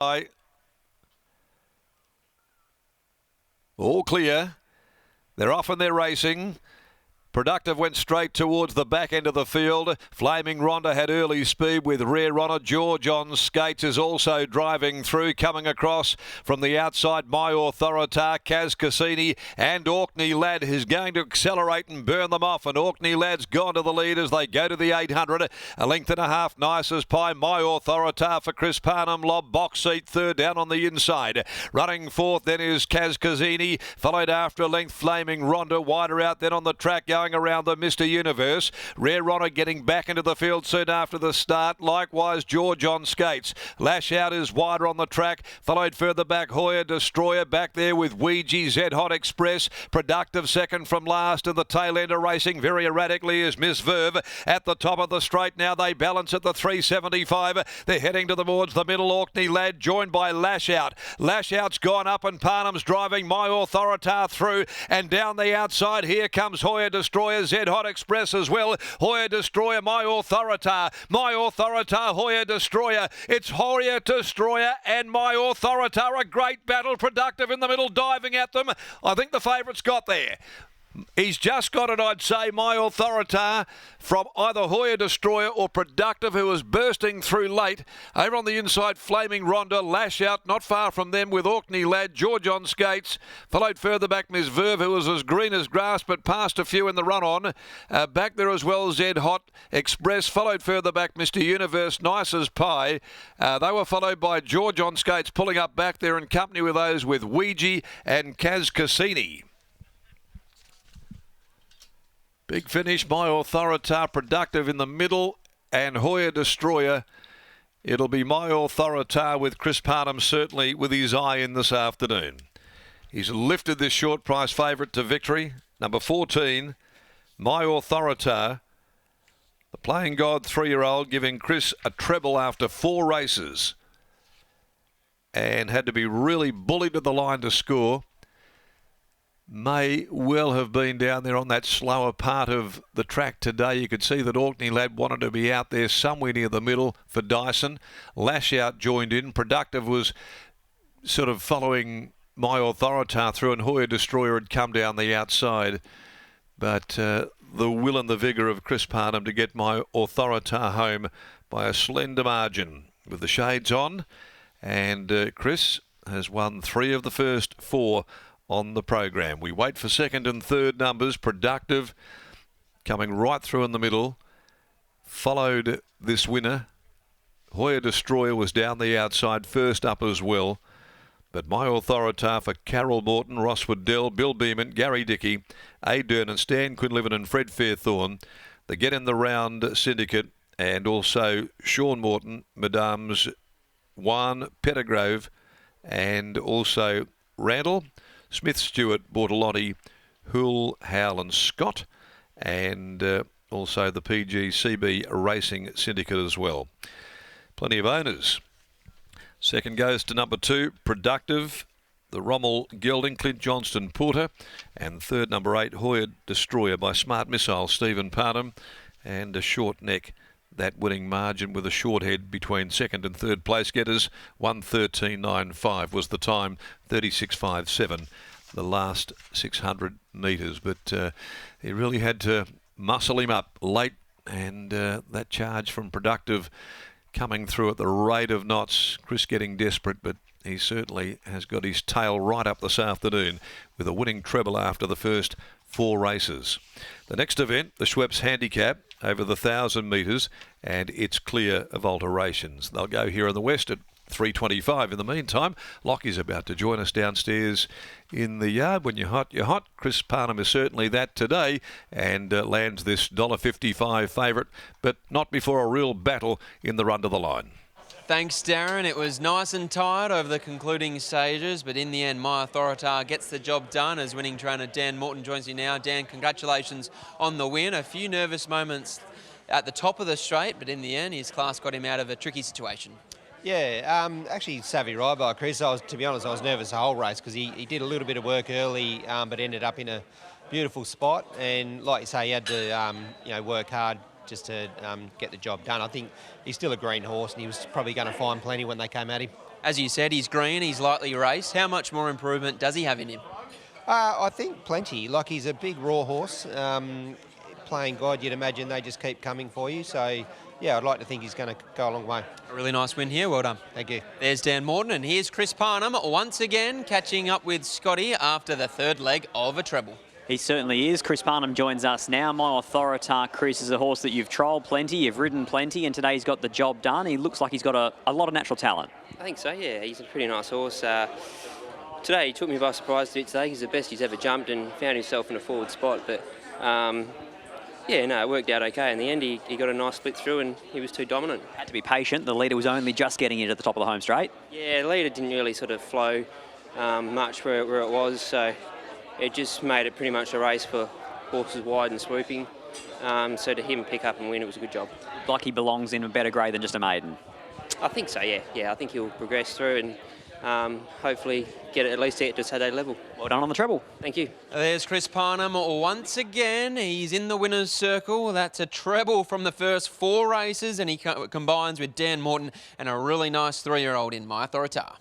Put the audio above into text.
All clear. They're off and they're racing. Productive went straight towards the back end of the field. Flaming Rhonda had early speed with Rare Runner. George on skates is also driving through. Coming across from the outside, My AUTHORITAH, Kaz Cassini and Orkney Lad is going to accelerate and burn them off. And Orkney Lad's gone to the lead as they go to the 800. A length and a half, nice as pie. My AUTHORITAH for Chris Parnham. Lob box seat third down on the inside. Running fourth then is Kaz Cassini. Followed after a length Flaming Rhonda. Wider out then on the track going around the Mr. Universe. Rare Runner getting back into the field soon after the start. Likewise, George on skates. Lash Out is wider on the track. Followed further back, Hoya Destroyer back there with Ouija, Zed Hot Express. Productive second from last, and the tail end of racing very erratically is Miss Verve. At the top of the straight now, they balance at the 375. They're heading towards the middle. Orkney Lad joined by Lash Out. Lash Out's gone up and Parnham's driving My AUTHORITAH through, and down the outside here comes Hoya Destroyer, Zed Hot Express as well. Hoya Destroyer, My AUTHORITAH. My AUTHORITAH, Hoya Destroyer. It's Hoya Destroyer and My AUTHORITAH. A great battle. Productive in the middle, diving at them. I think the favourite's got there. He's just got it, I'd say, My AUTHORITAH from either Hoya Destroyer or Productive, who was bursting through late. Over on the inside, Flaming Rhonda, Lash Out, not far from them with Orkney Lad, George on skates. Followed further back Miss Verve, who was as green as grass, but passed a few in the run-on. Back there as well, Zed Hot Express. Followed further back Mr. Universe, Nice as Pie. They were followed by George on skates, pulling up back there in company with those with Ouija and Kaz Cassini. Big finish, My AUTHORITAH, Productive in the middle, and Hoya Destroyer. It'll be My AUTHORITAH with Chris Parnham certainly with his eye in this afternoon. He's lifted this short price favourite to victory. Number 14, My AUTHORITAH. The Playing God 3-year-old giving Chris a treble after 4 races. And had to be really bullied to the line to score. May well have been down there on that slower part of the track today. You could see that Orkney Lad wanted to be out there somewhere near the middle for Dyson. Lash Out joined in. Productive was sort of following My AUTHORITAH through, and Hoya Destroyer had come down the outside. But the will and the vigour of Chris Parnham to get My AUTHORITAH home by a slender margin with the shades on. And Chris has won 3 of the first 4 on the program. We wait for second and third numbers. Productive coming right through in the middle. Followed this winner. Hoya Destroyer was down the outside, first up as well. But My AUTHORITAH for Carol Morton, Ross Waddell, Bill Beeman, Gary Dickey, A. Dernan, Stan Quinlivan and Fred Fairthorne. The Get in the Round Syndicate, and also Sean Morton, Madame's Juan Pettigrove, and also Randall, Smith, Stewart, Bortolotti, Hoole, Howell and Scott, and also the PGCB Racing Syndicate as well. Plenty of owners. Second goes to number 2, Productive, the Rommel Gelding, Clint Johnston Porter, and third number 8, Hoya Destroyer by Smart Missile, Stephen Parnham, and a short neck. That winning margin with a short head between second and third place getters. 1:13.95 was the time, 36.57 the last 600 metres. But he really had to muscle him up late, and that charge from Productive coming through at the rate of knots. Chris getting desperate, but he certainly has got his tail right up this afternoon with a winning treble after the first 4 races. The next event, the Schweppes Handicap, over the 1,000 metres, and it's clear of alterations. They'll go here in the west at 3:25. In the meantime, Lockie's about to join us downstairs in the yard. When you're hot, you're hot. Chris Parnham is certainly that today, and lands this $1.55 favourite, but not before a real battle in the run to the line. Thanks, Darren. It was nice and tight over the concluding stages, but in the end, My AUTHORITAH gets the job done as winning trainer Dan Morton joins you now. Dan, congratulations on the win. A few nervous moments at the top of the straight, but in the end, his class got him out of a tricky situation. Yeah, actually savvy ride by Chris. To be honest, I was nervous the whole race because he did a little bit of work early, but ended up in a beautiful spot. And like you say, he had to work hard just to get the job done. I think he's still a green horse, and he was probably going to find plenty when they came at him. As you said, he's green, he's lightly raced. How much more improvement does he have in him? I think plenty. Like, he's a big raw horse. Playing God, you'd imagine they just keep coming for you. So, yeah, I'd like to think he's going to go a long way. A really nice win here, well done. Thank you. There's Dan Morton, and here's Chris Parnham once again catching up with Scotty after the third leg of a treble. He certainly is. Chris Parnham joins us now. My AUTHORITAH, Chris, is a horse that you've trialled plenty, you've ridden plenty, and today he's got the job done. He looks like he's got a lot of natural talent. I think so, yeah. He's a pretty nice horse. Today he took me by surprise a bit today. He's the best he's ever jumped and found himself in a forward spot. But, yeah, no, it worked out okay. In the end, he got a nice split through and he was too dominant. Had to be patient. The leader was only just getting it at the top of the home straight. Yeah, the leader didn't really sort of flow much where it was. So it just made it pretty much a race for horses wide and swooping. So to him pick up and win, it was a good job. Like he belongs in a better grade than just a maiden. I think so, yeah. Yeah, I think he'll progress through and hopefully at least get to Saturday level. Well done on the treble. Thank you. There's Chris Parnham once again. He's in the winner's circle. That's a treble from the first 4 races, and he combines with Dan Morton and a really nice 3-year-old in My AUTHORITAH.